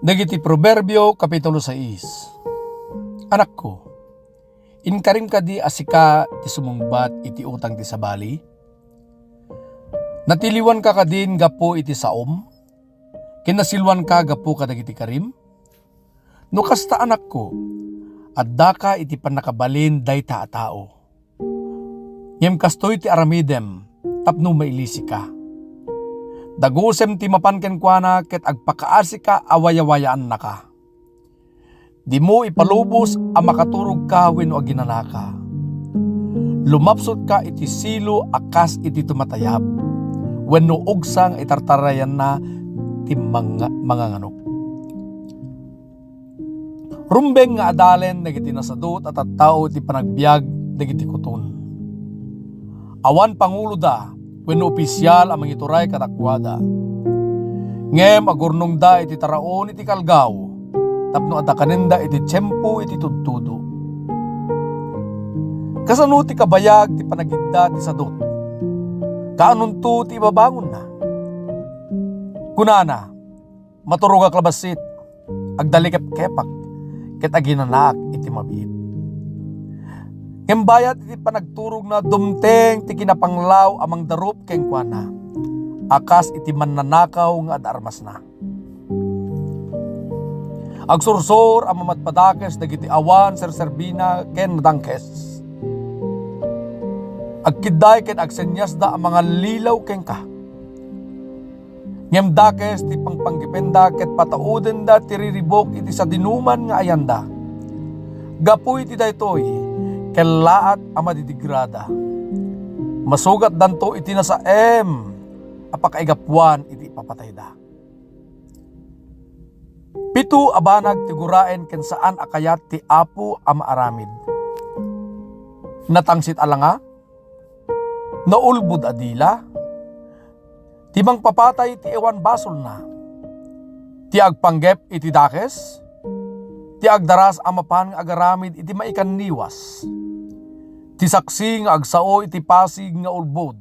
Dagiti Proverbio Kapitulo 6. Anak ko, inkarim ka di asika ti sumungbat iti utang ti sabali? Natiliwan ka kadin gapo iti saom? Kinasilwan ka gapo kadagiti karim? No kasta anak ko, adda ka iti panakabalin dayta a tao. Ngem kastoy ti aramidem, tapno mailisi ka. Dagusem ti mapanken kuana ket agpakaasi ka awayawayaan na ka. Di mo ipalubos a makaturog ka wenno aginanaka. Lumapsot ka iti silo akas iti tumatayab. Wenno ugsang itartarayan na ti mga nganok. Rumbeng nga adalen dagiti nasadot at tattao ti panagbiag dagiti kuton. Awan pangulo da wenno opisyal ang mangituray kadakwada. Ngem agurnong da iti taraon iti kalgaw, tapno adda kanenda iti tiyempo iti tudtudo. Kasano ti kabayag ti panagidda ti sadot? Kaanon to ti ibabangon na? Kunana, maturog aklabasit, agdalikep-kepak, ket aginanak iti mabiit. Ngem bayat iti panagturog na dumteng ti kinapanglaw amang darup ken kuana. Akas iti mannanakaw nga adarmas na. Agsursor ang mamatpadakes dagiti awan serserbina ken nadangkes. Agkiday ken agsenyas da ang mga lilaw ken ka. Ngem dakes ti pangpanggipenda ket patauden da ti riribok iti sa dinuman nga ayanda. Gapuy ti daytoy kelaat ama didigrada. Masugat danto iti nasaem apakaigapwan iti papatay da. Pitu abanag tiguraen ken saan akayat ti apo ama aramid. Natangsit alanga, naulbud adila, timang papatay ti ewan basol na, ti agpanggep iti dakes, ti agdaras amapan nga agaramid iti maikan niwas, ti saksi nga agsao iti pasig nga ulbod,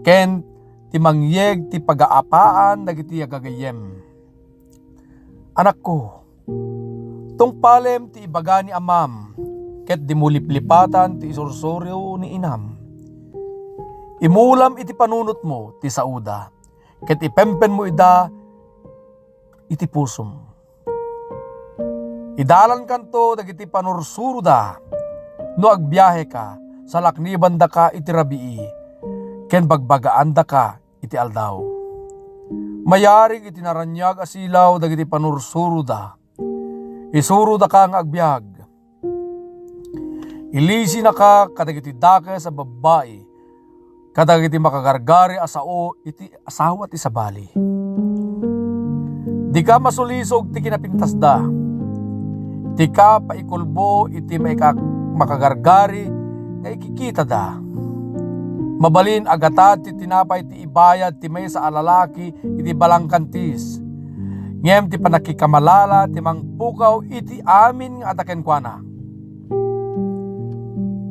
ken ti mangyeg ti pagaapaan dagiti agagayem. Anak ko, tungpalem ti ibaga ni amam, ket di muliplipatan ti isursuryo ni inam. Imulam iti panunot mo ti sauda, ket ipempen mo ida iti pusom. Idalan kanto dagiti panursuro da, no agbiyahe ka, sa lakniban da ka iti rabii, ken bagbagaan da ka iti aldaw. Mayaring iti naranyag asilaw dagiti panursuro da, isuro da ka nga agbiag. Ilisi na ka kadagiti dake sa babae, kadagiti makagargari asao iti asawa ti sabali. Di ka masulisog ti kinapintas da, di ka paikulbo iti makagargari nga ikikita da. Mabalin agatad ti tinapay ti ibayad ti may sa alalaki iti balangkantis. Ngem ti panakikamalala ti mangpukaw iti amin nga ataken kuana.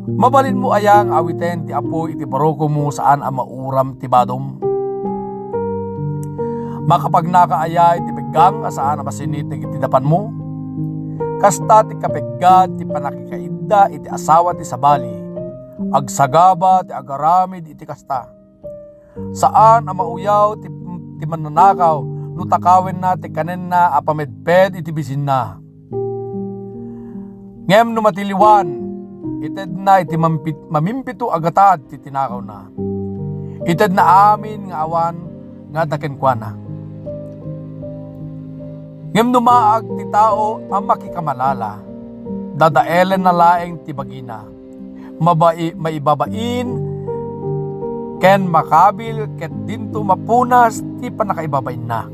Mabalin mo ayang awiten ti apo iti baroko mo saan ang mauram ti badom. Makapagnakaayay ti pegang saan ang masinit iti dapan mo. Kasta ti kapegad ti panakikaidda iti asawa ti sabali. Agsagaba ti agaramid iti kasta. Saan ang mauyaw ti mananakaw no takawin na ti kanen na apamedped iti bisin na. Ngem no matiliwan ited na iti mamimpito agatad ti tinakaw na. Ited na amin nga awan nga dakenkwana. Ngem numaag ti tao ang makikamalala, dadaelen na laeng ti bagina. Maibabain ken makabil ket dinto mapunas ti panakaibabain na.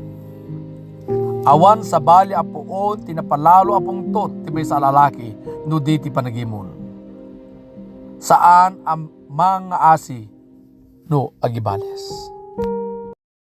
Awan sa bali apuon tinapalalo apong tot ti may sa lalaki no di ti panagimon. Saan ang mga asi no agibales.